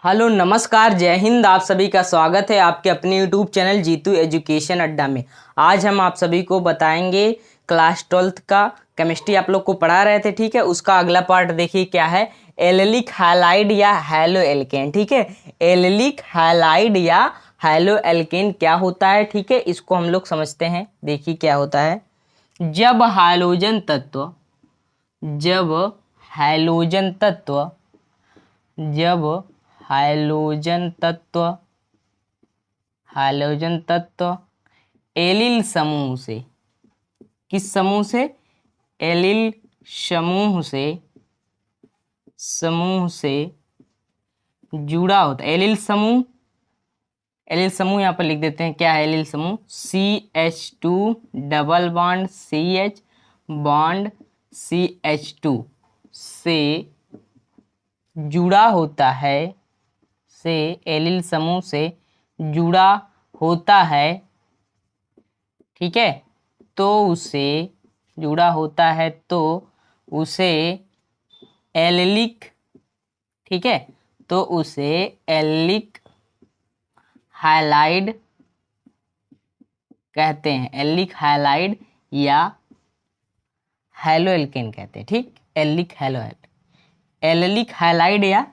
Hello नमस्कार जय हिंद। आप सभी का स्वागत है आपके अपने यूट्यूब चैनल जीतू एजुकेशन अड्डा में। आज हम आप सभी को बताएंगे क्लास 12th का केमिस्ट्री आप लोग को पढ़ा रहे थे, ठीक है। उसका अगला पार्ट देखिए क्या है, एल्डिक हैलाइड या हैलो एल्केन, ठीक है। एल्डिक हैलाइड या हैलो एल्केन क्या होता है, ठीक है, इसको हम लोग समझते हैं। देखिए क्या होता है, जब हाइड्रोजन तत्व जब हाइड्रोजन तत्व जब हाइड्रोजन तत्व एलिल समूह से, किस समूह से, एलिल समूह से जुड़ा होता है। एलिल समूह यहाँ पर लिख देते हैं, क्या है एलिल समूह, CH2 double bond CH bond CH2 से जुड़ा होता है, से एलिल समूह से जुड़ा होता है, ठीक है। तो उसे जुड़ा होता है तो उसे एल्डिक, ठीक है, तो उसे एल्डिक हैलाइड कहते हैं। एल्डिक हैलाइड या हैलो एल्केन कहते हैं, ठीक। एल्डिक हैलाइड या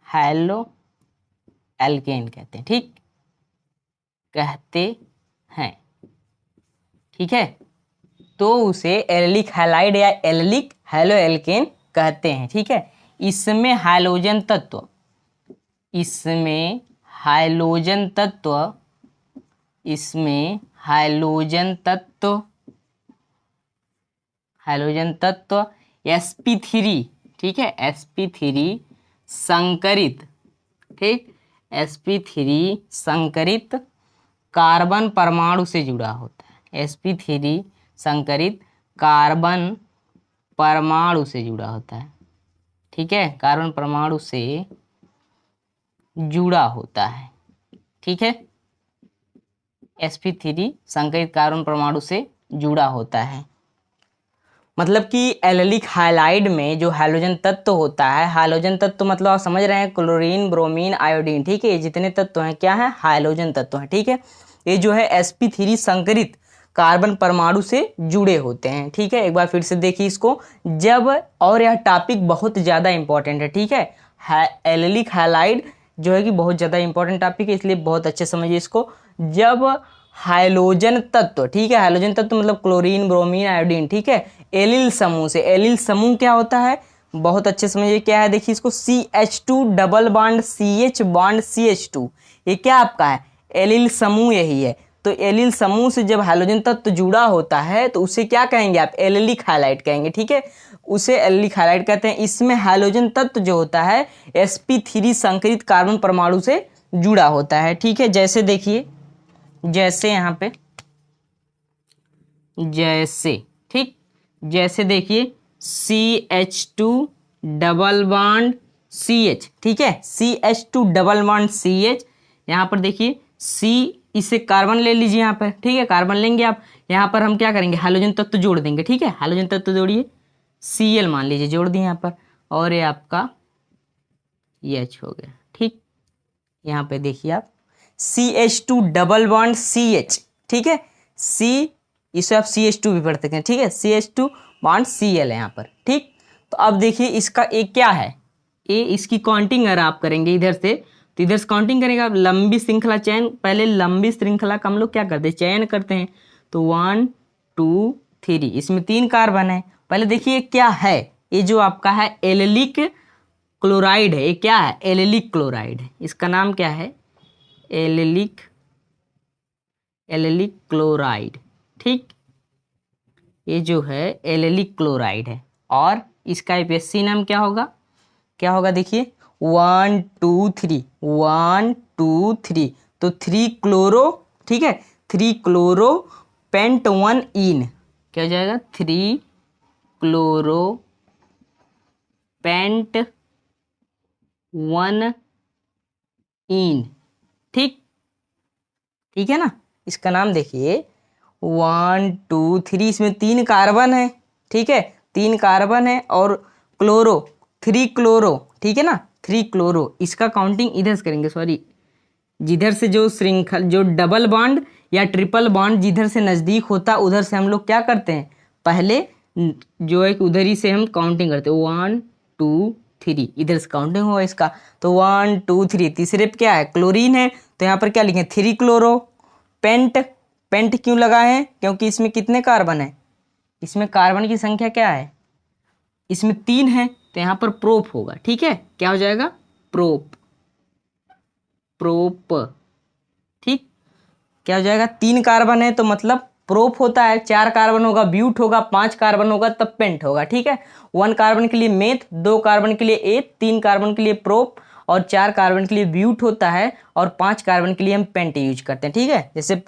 हैलो एल्केन कहते हैं, ठीक, कहते हैं, ठीक है। तो उसे एल्डिक हैलाइड या एल्डिक हैलो एल्केन कहते हैं, ठीक है। इसमें हाइड्रोजन तत्व sp3, ठीक है, sp3 संकरित, ठीक, sp3 संकरित कार्बन परमाणु से जुड़ा होता है। sp3 संकरित कार्बन परमाणु से जुड़ा होता है, ठीक है, कार्बन परमाणु से जुड़ा होता है, ठीक है। sp3 संकरित कार्बन परमाणु से जुड़ा होता है। मतलब कि एल्डिक हैलाइड में जो हाइड्रोजन तत्व होता है, हाइड्रोजन तत्व मतलब आप समझ रहे हैं, क्लोरीन, ब्रोमीन, आयोडीन, ठीक है, ये जितने तत्व हैं क्या है, हाइड्रोजन तत्व हैं, ठीक है। ये जो है sp3 संकरित कार्बन परमाणु से जुड़े होते हैं, ठीक है। एक बार फिर से देखिए इसको, जब, और यह टॉपिक बहुत ज़्यादा इंपॉर्टेंट है, ठीक है। एल्डिक हैलाइड जो है कि बहुत ज़्यादा इंपॉर्टेंट टॉपिक है, इसलिए बहुत अच्छे समझिए इसको। जब हाइड्रोजन तत्व, ठीक है, हाइड्रोजन तत्व मतलब क्लोरीन, ब्रोमीन, आयोडीन, ठीक है, एलिल समूह से, एलिल समूह क्या होता है, बहुत अच्छे समझिए क्या है, देखिए इसको, CH2 double bond CH bond CH2, ये क्या आपका है, एलिल समूह यही है। तो एलिल समूह से जब हाइड्रोजन तत्व जुड़ा होता है तो उसे क्या कहेंगे आप, एल्डिक हैलाइड कहेंगे, ठीक है, उसे एल्डिक हैलाइड कहते हैं। इसमें हाइड्रोजन तत्व जो होता है sp3 संकरित कार्बन परमाणु से जुड़ा होता है, ठीक है। जैसे देखिए, जैसे यहाँ पे, जैसे, ठीक, जैसे देखिए CH2 डबल बॉन्ड CH, ठीक है, CH2 डबल बॉन्ड CH, यहाँ पर देखिए C, इसे कार्बन ले लीजिए यहाँ पर, ठीक है, कार्बन लेंगे आप, यहाँ पर हम क्या करेंगे, हाइड्रोजन तत्व जोड़ देंगे, ठीक है, हाइड्रोजन तत्व जोड़िए, Cl मान लीजिए, जोड़ दिए यहाँ पर, और ये आपका H हो गया, ठीक। यहाँ पे देखिए आप CH2 डबल बॉन्ड CH, ठीक है, C, इसे आप CH2 भी पढ़ सकते हैं, ठीक है, CH2 बॉन्ड Cl है यहाँ पर, ठीक। तो अब देखिए इसका एक क्या है, ए, इसकी काउंटिंग अगर आप करेंगे इधर से, तो इधर से काउंटिंग करेंगे आप, लंबी श्रृंखला चयन, पहले लंबी श्रृंखला का हम लोग क्या करते हैं, चयन करते हैं। तो 1 2 3, इसमें 3 कार्बन है। पहले देखिए क्या है, ये जो आपका है एल्डिक क्लोराइड है, ये क्या है, एल्डिक क्लोराइड है, इसका नाम क्या है, एल्डिक क्लोराइड, ठीक, ये जो है एल्डिक क्लोराइड है। और इसका APSC नाम क्या होगा, क्या होगा, देखिए 1 2 3, 1 2 3, तो 3 क्लोरो, ठीक है, 3 क्लोरो पेंट 1 इन, क्या हो जाएगा, 3 क्लोरो पेंट 1 इन, ठीक, ठीक है ना। इसका नाम देखिए 1 2 3, इसमें 3 कार्बन है, ठीक है, 3 कार्बन है, और क्लोरो 3 क्लोरो, ठीक है ना, 3 क्लोरो, इसका काउंटिंग इधर से करेंगे, सॉरी, जिधर से जो श्रृंखल जो डबल बॉन्ड या ट्रिपल बॉन्ड जिधर से नज़दीक होता है उधर से हम लोग क्या करते हैं, पहले जो है उधर ही से हम काउंटिंग करते हैं, 1 2 3, इधर से काउंटिंग होगा इसका, तो 1 2 3, तीसरे पे क्या है, क्लोरीन है, तो यहाँ पर क्या लिखें, 3 क्लोरो। पेंट, पेंट क्यों लगा है, क्योंकि इसमें कितने कार्बन है, इसमें कार्बन की संख्या क्या है, इसमें 3 है, तो यहाँ पर प्रोप होगा, ठीक है, क्या हो जाएगा, प्रोप, प्रोप, ठीक, क्या हो जाएगा, 3 कार्बन है तो मतलब प्रोप होता है, 4 कार्बन होगा ब्यूट होगा, 5 कार्बन होगा तब पेंट होगा, ठीक है। 1 कार्बन के लिए मेथ, 2 कार्बन के लिए एथ, 3 कार्बन के लिए प्रोप और 4 कार्बन के लिए ब्यूट होता है और 5 कार्बन के लिए हम पेंट यूज करते हैं, ठीक है। जैसे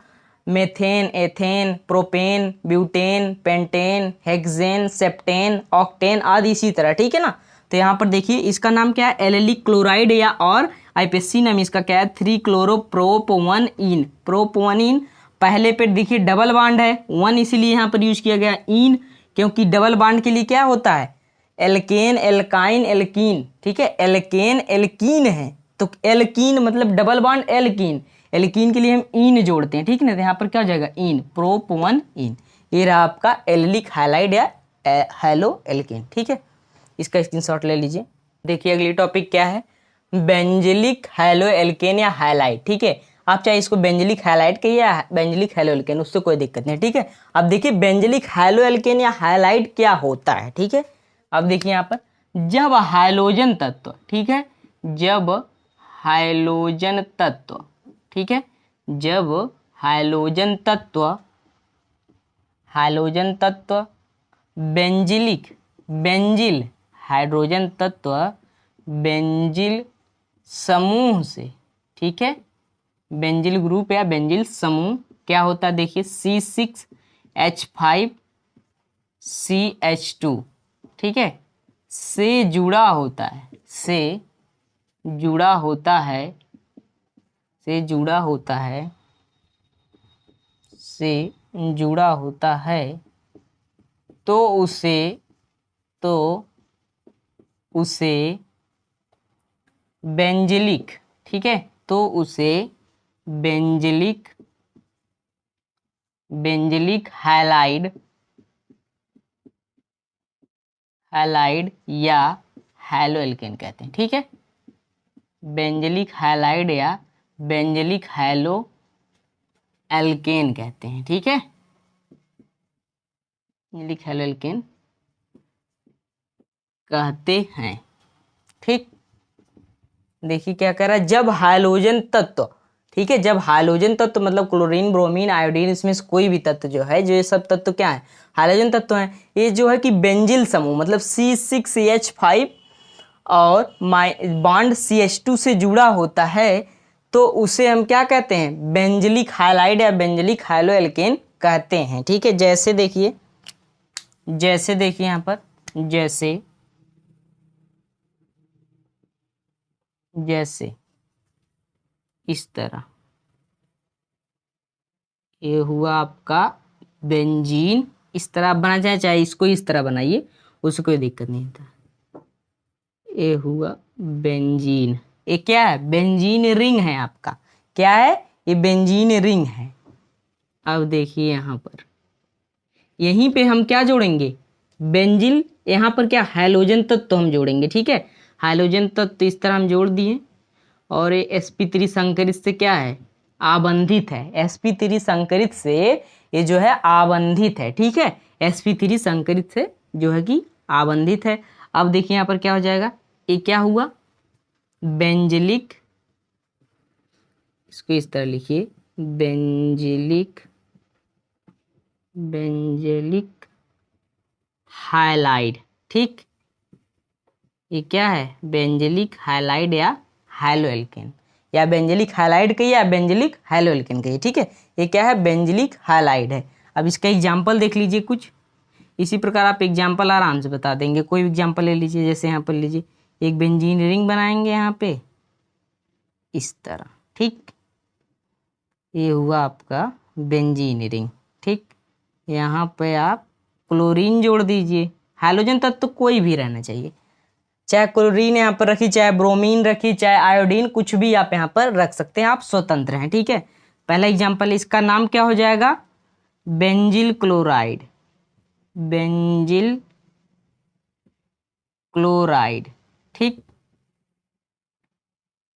methane, ethane, propane, butane, pentane, hexane, सेप्टेन, ऑक्टेन आदि इसी तरह, ठीक है ना। तो यहाँ पर देखिए इसका नाम क्या है, एलिलिक क्लोराइड या और आईपीएससी नाम इसका क्या है, 3 क्लोरो प्रोप 1 इन, प्रोप 1 इन। पहले पे देखिए डबल बॉन्ड है, 1 इसीलिए यहाँ पर यूज किया गया इन, क्योंकि डबल बॉन्ड के लिए क्या होता है, एल्केन, एल्काइन, एल्कीन, ठीक है, एल्केन एल्कीन है, तो एल्कीन मतलब डबल बॉन्ड एल्कीन, एल्कीन के लिए हम इन जोड़ते हैं, ठीक है ना, तो यहाँ पर क्या हो जाएगा, इन, प्रोप 1 इन, ये रहा आपका एलिलिक हैलाइड या हैलो एल्केन, ठीक है। इसका स्क्रीनशॉट ले लीजिए। देखिए अगली टॉपिक क्या है, बेंजिलिक हैलो एल्केन या हैलाइड, ठीक है, आप चाहे इसको बेंजिलिक हैलाइड कहिए या बेंजिलिक हैलो एल्केन, उससे कोई दिक्कत नहीं, ठीक है। अब देखिए बेंजिलिक हैलो एल्केन या हैलाइड क्या होता है, ठीक है। अब देखिए यहाँ पर, जब हाइलोजन तत्व, ठीक है, जब हाइलोजन तत्व, ठीक है, जब हाइलोजन तत्व, हाइलोजन तत्व बेंजिलिक, बेंजिल हाइड्रोजन तत्व बेंजिल समूह से, ठीक है, बेंजिल ग्रुप या बेंजिल समूह क्या होता है, देखिए C6H5CH2, ठीक है, से जुड़ा होता है, से जुड़ा होता है, से जुड़ा होता है, से जुड़ा होता है, तो उसे, तो उसे बेंजिलिक, ठीक है, तो उसे बेंजिलिक, बेंजिलिक हैलाइड, हैलाइड या हैलो एल्केन कहते हैं, ठीक है, बेंजिलिक हैलाइड या बेंजिलिक हैलो एल्केन कहते हैं, ठीक है, बेंजिलिक हैलो एल्केन कहते हैं, ठीक। देखिए क्या कह रहा है, जब हाइलोजन तत्व, ठीक है, जब हाइलोजन तत्व मतलब क्लोरीन, ब्रोमीन, आयोडीन, इसमें से कोई भी तत्व जो है, जो ये सब तत्व क्या है, हाइलोजन तत्व हैं, ये जो है कि बेंजिल समूह मतलब C6H5 और बॉन्ड CH2 से जुड़ा होता है, तो उसे हम क्या कहते हैं, बेंजिलिक हैलाइड या बेंजिलिक हैलो एल्केन कहते हैं, ठीक है। जैसे देखिए, जैसे देखिए यहाँ पर, जैसे, जैसे इस तरह, ये हुआ आपका बेंजीन, इस तरह आप बनाना चाहे, चाहे इसको इस तरह बनाइए, उससे कोई दिक्कत नहीं होता। ये हुआ बेंजीन, ये क्या है, बेंजीन रिंग है आपका, क्या है, ये बेंजीन रिंग है। अब देखिए यहाँ पर, यहीं पे हम क्या जोड़ेंगे, बेंजिल, यहाँ पर क्या हैलोजन तत्व हम जोड़ेंगे, ठीक है, हैलोजन तत्व इस तरह हम जोड़ दिए, और ये sp3 संकरित से क्या है, आबंधित है, sp3 संकरित से ये जो है आबंधित है, ठीक है, sp3 संकरित से जो है कि आबंधित है। अब देखिए यहाँ पर क्या हो जाएगा, ये क्या हुआ, बेंजिलिक, इसको इस तरह लिखिए, बेंजिलिक, बेंजिलिक हाइलाइड, ठीक, ये क्या है, बेंजिलिक हाइलाइड या हैलो एल्केन, या बेंजिलिक हाइलाइड कहिए या बेंजिलिक हैलो एल्केन कहिए, ठीक है, ये क्या है, बेंजिलिक हाइलाइड है। अब इसका एग्जाम्पल देख लीजिए कुछ, इसी प्रकार आप एग्जाम्पल आराम से बता देंगे, कोई भी एग्जाम्पल ले लीजिए, जैसे यहाँ पर लीजिए, एक बेंजीन रिंग बनाएंगे यहाँ पे इस तरह, ठीक, ये हुआ आपका बेंजीन रिंग, ठीक, यहाँ पे आप क्लोरीन जोड़ दीजिए, हैलोजन तत्व तो कोई भी रहना चाहिए, चाहे क्लोरीन यहाँ पर रखी, चाहे ब्रोमीन रखी, चाहे आयोडीन, कुछ भी आप यहाँ पर रख सकते हैं, आप स्वतंत्र हैं। ठीक है, पहला एग्जाम्पल, इसका नाम क्या हो जाएगा? Benzyl chloride, benzyl chloride. ठीक,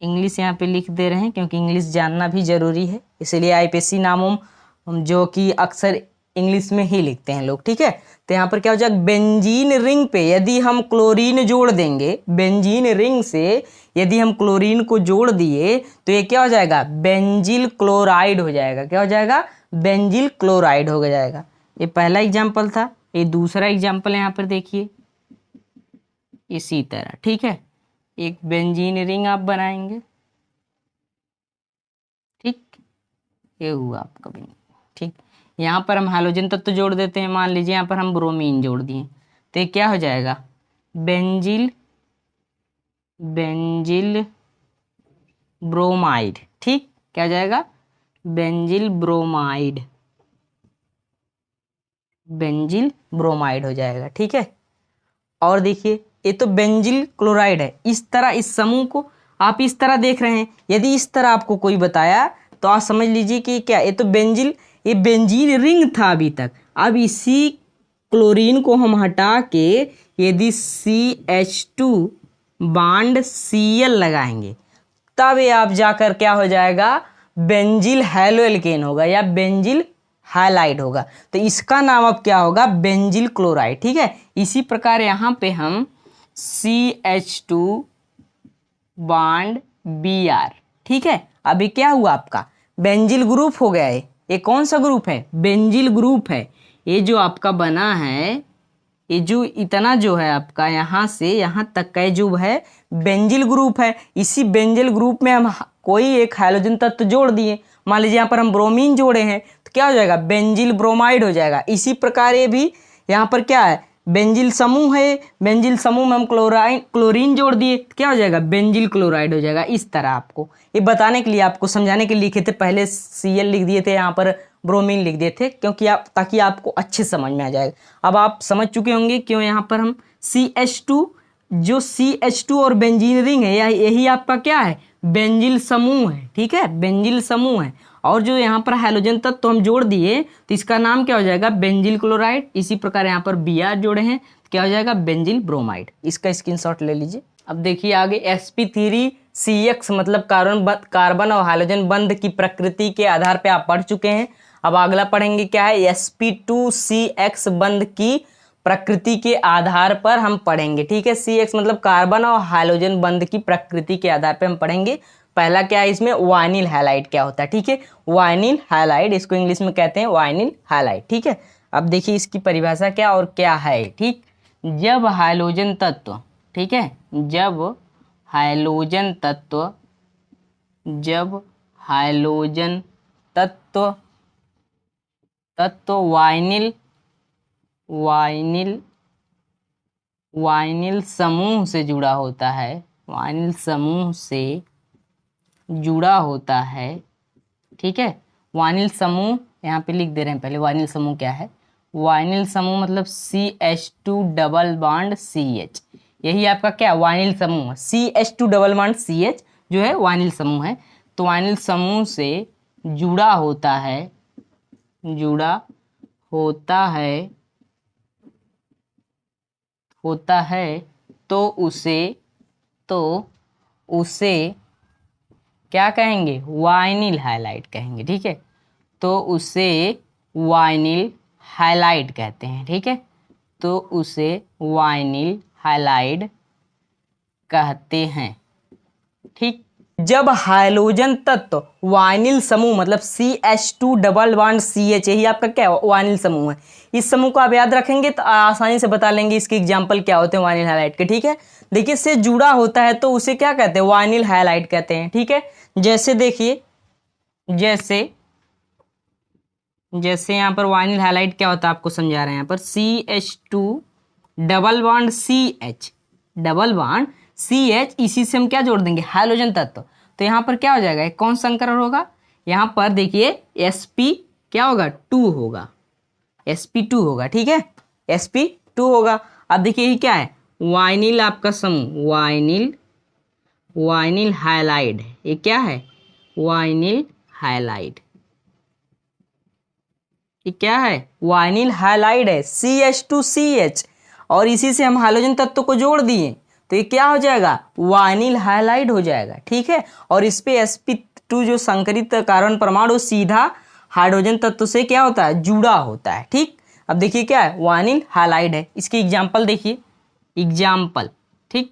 इंग्लिश यहाँ पे लिख दे रहे हैं क्योंकि इंग्लिश जानना भी जरूरी है, इसलिए आईपीएससी नामों जो कि अक्सर इंग्लिश में ही लिखते हैं लोग। ठीक है, तो यहाँ पर क्या हो जाएगा? बेंजीन रिंग पे यदि हम क्लोरीन जोड़ देंगे, बेंजीन रिंग से यदि हम क्लोरीन को जोड़ दिए तो ये क्या हो जाएगा? बेंजिल क्लोराइड हो जाएगा। क्या हो जाएगा? बेंजिल क्लोराइड हो जाएगा। ये पहला एग्जाम्पल था। ये दूसरा एग्जाम्पल यहाँ पर देखिए इसी तरह। ठीक है, एक बेंजीन रिंग आप बनाएंगे। ठीक, ये हुआ आपका बेंजीन। ठीक, यहाँ पर हम हाइड्रोजन तत्व जोड़ देते हैं। मान लीजिए यहाँ पर हम ब्रोमीन जोड़ दिए तो ये क्या हो जाएगा? Benzyl, benzyl bromide. ठीक, क्या हो जाएगा? बेंजिल ब्रोमाइड, बेंजिल ब्रोमाइड हो जाएगा। ठीक है, और देखिए ये तो बेंजिल क्लोराइड है। इस तरह इस समूह को आप इस तरह देख रहे हैं। यदि इस तरह आपको कोई बताया तो आप समझ लीजिए कि क्या, ये तो बेंजिल, ये बेंजीन रिंग था अभी तक। अब इसी क्लोरीन को हम हटा के यदि CH2 बॉन्ड Cl लगाएंगे तब ये आप जाकर क्या हो जाएगा? बेंजिल हैलोएल्केन होगा या बेंजिल हाइलाइड होगा। तो इसका नाम अब क्या होगा? Benzyl chloride. ठीक है, इसी प्रकार यहाँ पे हम CH2 बॉन्ड Br। ठीक है, अभी क्या हुआ आपका? बेंजिल ग्रुप हो गया है। ये कौन सा ग्रुप है? बेंजिल ग्रुप है। ये जो आपका बना है, ये जो इतना जो है आपका यहाँ से यहाँ तक का जो है बेंजिल ग्रुप है। इसी बेंजिल ग्रुप में हम कोई एक हाइड्रोजन तत्व जोड़ दिए। मान लीजिए यहाँ पर हम ब्रोमीन जोड़े हैं तो क्या हो जाएगा? बेंजिल ब्रोमाइड हो जाएगा। इसी प्रकार ये भी यहाँ पर क्या है? बेंजिल समूह है। बेंजिल समूह में हम क्लोरीन जोड़ दिए तो क्या हो जाएगा? बेंजिल क्लोराइड हो जाएगा। इस तरह आपको ये बताने के लिए, आपको समझाने के लिए लिखे थे। पहले Cl लिख दिए थे, यहाँ पर ब्रोमीन लिख दिए थे, क्योंकि आप, ताकि आपको अच्छे समझ में आ जाएगा। अब आप समझ चुके होंगे क्यों यहाँ पर हम CH2, जो CH2 और बेंजीन रिंग है, यही आपका क्या है? बेंजिल समूह है। ठीक है, बेंजिल समूह है। और जो यहाँ पर हाइड्रोजन तत्व तो हम जोड़ दिए तो इसका नाम क्या हो जाएगा? Benzyl chloride. इसी प्रकार यहाँ पर Br जोड़े हैं तो क्या हो जाएगा? Benzyl bromide. इसका स्क्रीनशॉट ले लीजिए। अब देखिए आगे sp3CX मतलब कार्बन और हाइड्रोजन बंध की प्रकृति के आधार पे आप पढ़ चुके हैं। अब अगला पढ़ेंगे क्या है? sp2CX बंध की प्रकृति के आधार पर हम पढ़ेंगे। ठीक है, CX मतलब कार्बन और हाइड्रोजन बंध की प्रकृति के आधार पर हम पढ़ेंगे। पहला क्या है इसमें? वाइनिल हैलाइड क्या होता है। ठीक है, वाइनिल हैलाइड, इसको इंग्लिश में कहते हैं वाइनिल हैलाइड। ठीक है, अब देखिए इसकी परिभाषा क्या और क्या है। ठीक, जब हाइड्रोजन तत्व, ठीक है, जब हाइड्रोजन तत्व, जब हाइड्रोजन तत्व वाइनिल वाइनिल समूह से जुड़ा होता है, वाइनिल समूह से जुड़ा होता है। ठीक है, वाइनिल समूह यहाँ पे लिख दे रहे हैं पहले। वाइनिल समूह क्या है? वाइनिल समूह मतलब CH2 डबल बॉन्ड CH, यही आपका क्या? वाइनिल समूह है। CH2 डबल बॉन्ड CH जो है वाइनिल समूह है। तो वाइनिल समूह से जुड़ा होता है, जुड़ा होता है, होता है तो उसे क्या कहेंगे? वाइनिल हैलाइड कहेंगे। ठीक है, तो उसे वाइनिल हैलाइड कहते हैं। ठीक है, तो उसे वाइनिल हैलाइड कहते हैं। ठीक, जब हाइड्रोजन तत्व वाइनिल समूह मतलब CH2 डबल बॉन्ड CH, यही आपका क्या है? वाइनिल समूह है। इस समूह को आप याद रखेंगे तो आसानी से बता लेंगे इसके एग्जाम्पल क्या होते हैं वाइनिल हैलाइड के। ठीक है, देखिए इससे जुड़ा होता है तो उसे क्या कहते हैं? वाइनिल हैलाइड कहते हैं। ठीक है, जैसे देखिए, जैसे यहाँ पर वाइनिल हैलाइड क्या होता है आपको समझा रहे हैं। यहाँ पर CH2 double bond CH, double bond CH, इसी से हम क्या जोड़ देंगे? हाइड्रोजन तत्व। तो यहाँ पर क्या हो जाएगा? कौन सा संकरण होगा? यहाँ पर देखिए sp क्या होगा? 2 होगा, sp2 होगा। ठीक है, sp2 होगा। अब देखिए ये क्या है? वाइनिल आपका समूह, वाइनिल हाइलाइड है। ये क्या है? Vinyl halide. ये क्या है? वाइनिल हाइलाइड है, CH2CH, और इसी से हम हाइड्रोजन तत्व को जोड़ दिए तो ये क्या हो जाएगा? वाइनिल हाइलाइड हो जाएगा। ठीक है, और इस पे sp2 जो संकरित कार्बन परमाणु सीधा हाइड्रोजन तत्व से क्या होता है? जुड़ा होता है। ठीक, अब देखिए क्या है? वाइनिल हाइलाइड है। इसकी एग्जाम्पल देखिए, एग्जाम्पल, ठीक,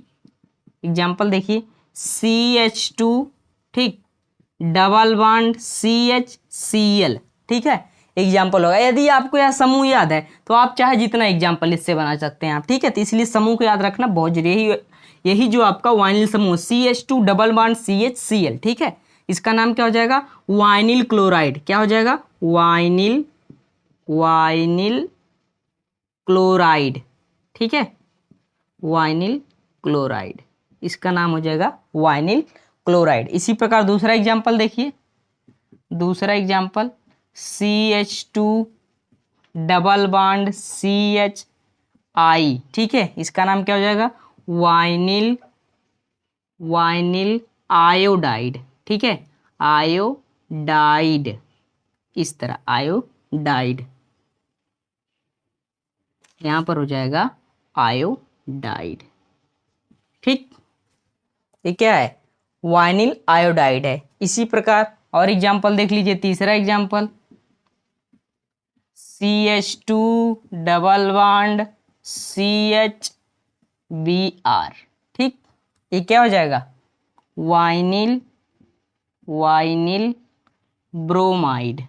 एग्जाम्पल देखिए, CH2, ठीक, डबल बॉन्ड CH ठीक है, एग्जाम्पल होगा। यदि आपको यह समूह याद है तो आप चाहे जितना एग्जाम्पल इससे बना सकते हैं आप। ठीक है, तो इसलिए समूह को याद रखना बहुत जरूरी है। यही जो आपका वाइनिल समूह CH2 डबल बॉन्ड CHCl, ठीक है, इसका नाम क्या हो जाएगा? Vinyl chloride. क्या हो जाएगा? Vinyl chloride. ठीक है, वाइनिल क्लोराइड, इसका नाम हो जाएगा वाइनिल क्लोराइड। इसी प्रकार दूसरा एग्जाम्पल देखिए, दूसरा example CH2 double bond CHI, ठीक है, इसका नाम क्या हो जाएगा? Vinyl iodide. ठीक है, आयोडाइड, इस तरह आयोडाइड, यहां पर हो जाएगा आयोडाइड। ठीक, ये क्या है? वाइनिल आयोडाइड है। इसी प्रकार और एग्जाम्पल देख लीजिए, तीसरा example CH2 double bond CHBr। ठीक, ये क्या हो जाएगा? Vinyl bromide,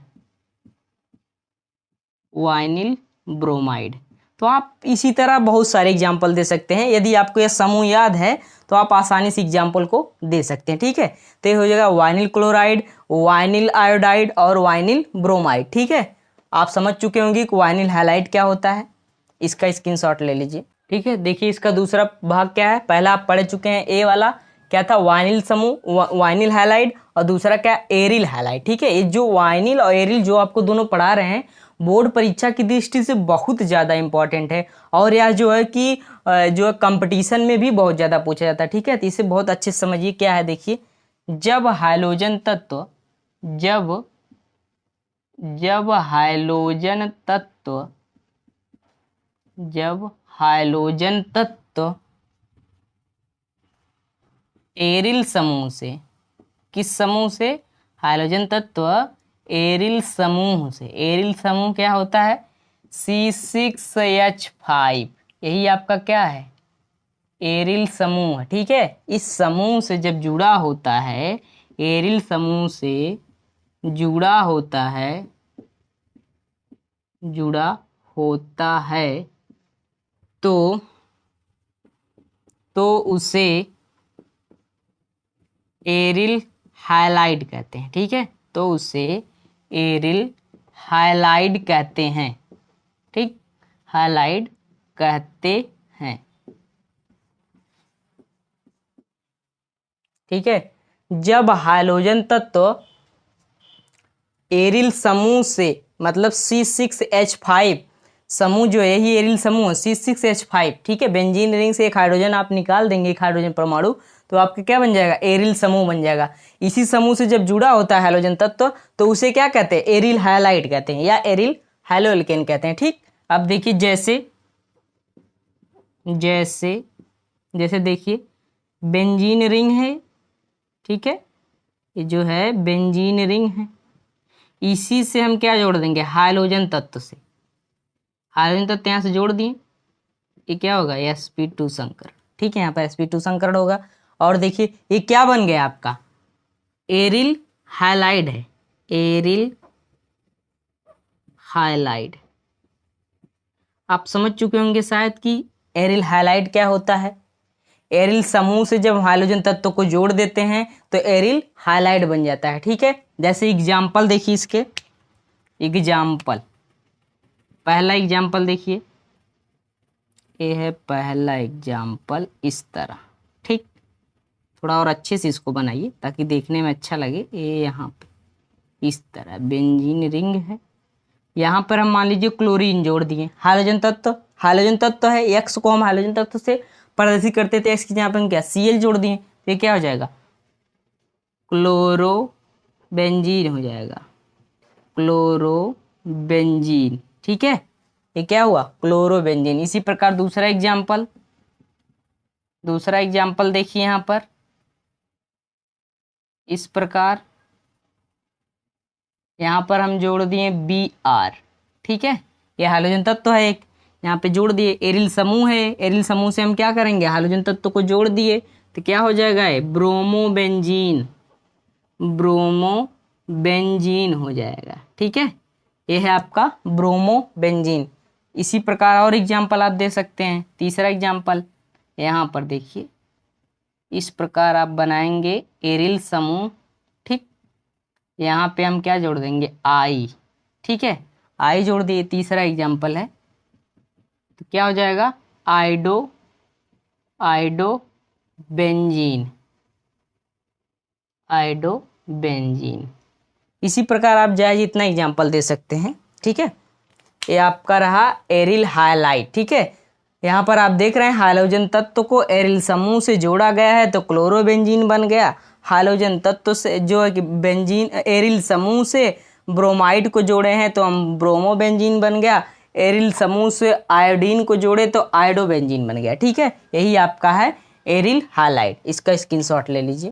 vinyl bromide. तो आप इसी तरह बहुत सारे एग्जाम्पल दे सकते हैं। यदि आपको यह समूह याद है तो आप आसानी से एग्जाम्पल को दे सकते हैं। ठीक है, तो ये हो जाएगा वाइनिल क्लोराइड, वाइनिल आयोडाइड और वाइनिल ब्रोमाइड। ठीक है, आप समझ चुके होंगे कि वाइनिल हैलाइड क्या होता है। इसका स्क्रीनशॉट ले लीजिए। ठीक है, देखिए इसका दूसरा भाग क्या है। पहला आप पढ़ चुके हैं, ए वाला क्या था? वाइनिल समूह, वाइनिल हैलाइड, और दूसरा क्या? Aryl halide. ठीक है, ये जो वाइनिल और एरिल जो आपको दोनों पढ़ा रहे हैं बोर्ड परीक्षा की दृष्टि से बहुत ज़्यादा इंपॉर्टेंट है, और यह जो है कि जो कंपटीशन में भी बहुत ज़्यादा पूछा जाता है। ठीक है, तो इसे बहुत अच्छे से समझिए क्या है। देखिए, जब हाइड्रोजन तत्व जब हाइड्रोजन तत्व एरिल समूह से, किस समूह से? हाइड्रोजन तत्व एरिल समूह से। एरिल समूह क्या होता है? C6H5, यही आपका क्या है? एरिल समूह। ठीक है, इस समूह से जब जुड़ा होता है, एरिल समूह से जुड़ा होता है तो उसे एरिल हाइलाइड कहते हैं। ठीक है, तो उसे एरिल हाइलाइड कहते हैं। ठीक, हाइलाइड कहते हैं। ठीक है, जब हाइड्रोजन तत्व एरिल समूह से, मतलब C6H5 समूह जो है, यही एरिल समूह है C6H5। ठीक है, बेंजीन रिंग से एक हाइड्रोजन आप निकाल देंगे, एक हाइड्रोजन परमाणु, तो आपका क्या बन जाएगा? एरिल समूह बन जाएगा। इसी समूह से जब जुड़ा होता है हाइड्रोजन तत्व तो उसे क्या कहते हैं? एरिल हाइलाइड कहते हैं या एरिल हैलोएल्केन कहते हैं। ठीक, अब देखिए जैसे देखिए बेंजीन रिंग है। ठीक है, ये जो है बेंजीन रिंग है, इसी से हम क्या जोड़ देंगे? हाइड्रोजन तत्व से। हाइड्रोजन तत्व यहाँ से जोड़ दिए, ये क्या होगा? sp2 संकर। ठीक है, यहाँ पर sp2 संकरण होगा। और देखिए ये क्या बन गया आपका? एरिल हाइलाइड है, एरिल हाइलाइड। आप समझ चुके होंगे शायद कि एरिल हाइलाइड क्या होता है। एरिल समूह से जब हाइड्रोजन तत्व को जोड़ देते हैं तो एरिल हाइलाइड बन जाता है। ठीक है, जैसे एग्जाम्पल देखिए इसके, एग्जाम्पल, पहला एग्जाम्पल देखिए, ये है पहला एग्जाम्पल इस तरह। ठीक, थोड़ा और अच्छे से इसको बनाइए ताकि देखने में अच्छा लगे। ये यहाँ पे इस तरह बेंजीन रिंग है, यहाँ पर हम मान लीजिए क्लोरीन जोड़ दिए। हाइड्रोजन तत्व है, एक्स को हम हाइड्रोजन तत्व से प्रदर्शित करते थे, एक्स की जगह पर क्या Cl जोड़ दिए, तो ये क्या हो जाएगा, क्लोरोबेंजीन हो जाएगा, क्लोरोबेंजीन। ठीक है, ये क्या हुआ, क्लोरोबेंजीन। इसी प्रकार दूसरा एग्जाम्पल देखिए यहाँ पर, इस प्रकार यहाँ पर हम जोड़ दिए Br। ठीक है, ये हाइड्रोजन तत्व है एक, यहाँ पे जोड़ दिए, एरिल समूह है, एरिल समूह से हम क्या करेंगे, हाइड्रोजन तत्व को जोड़ दिए, तो क्या हो जाएगा, ये ब्रोमोबेंजीन, ब्रोमोबेंजीन हो जाएगा। ठीक है, ये है आपका ब्रोमोबेंजीन। इसी प्रकार और एग्जाम्पल आप दे सकते हैं। तीसरा एग्जाम्पल यहाँ पर देखिए, इस प्रकार आप बनाएंगे एरिल समूह। ठीक, यहाँ पे हम क्या जोड़ देंगे, आई। ठीक है, आई जोड़ दिए, तीसरा एग्जाम्पल है, तो क्या हो जाएगा, आइडोबेंजीन, आइडोबेंजीन। इसी प्रकार आप जायज इतना एग्जाम्पल दे सकते हैं। ठीक है, ये आपका रहा एरिल हाइलाइट। ठीक है, यहाँ पर आप देख रहे हैं हाइड्रोजन तत्व को एरिल समूह से जोड़ा गया है तो क्लोरोबेंजीन बन गया, हाइड्रोजन तत्व से जो है कि बेंजीन एरिल समूह से ब्रोमाइड को जोड़े हैं तो हम ब्रोमोबेंजीन बन गया, एरिल समूह से आयोडीन को जोड़े तो आयोडोबेंजीन बन गया। ठीक है, यही आपका है एरिल हाइलाइट। इसका स्क्रीनशॉट ले लीजिए।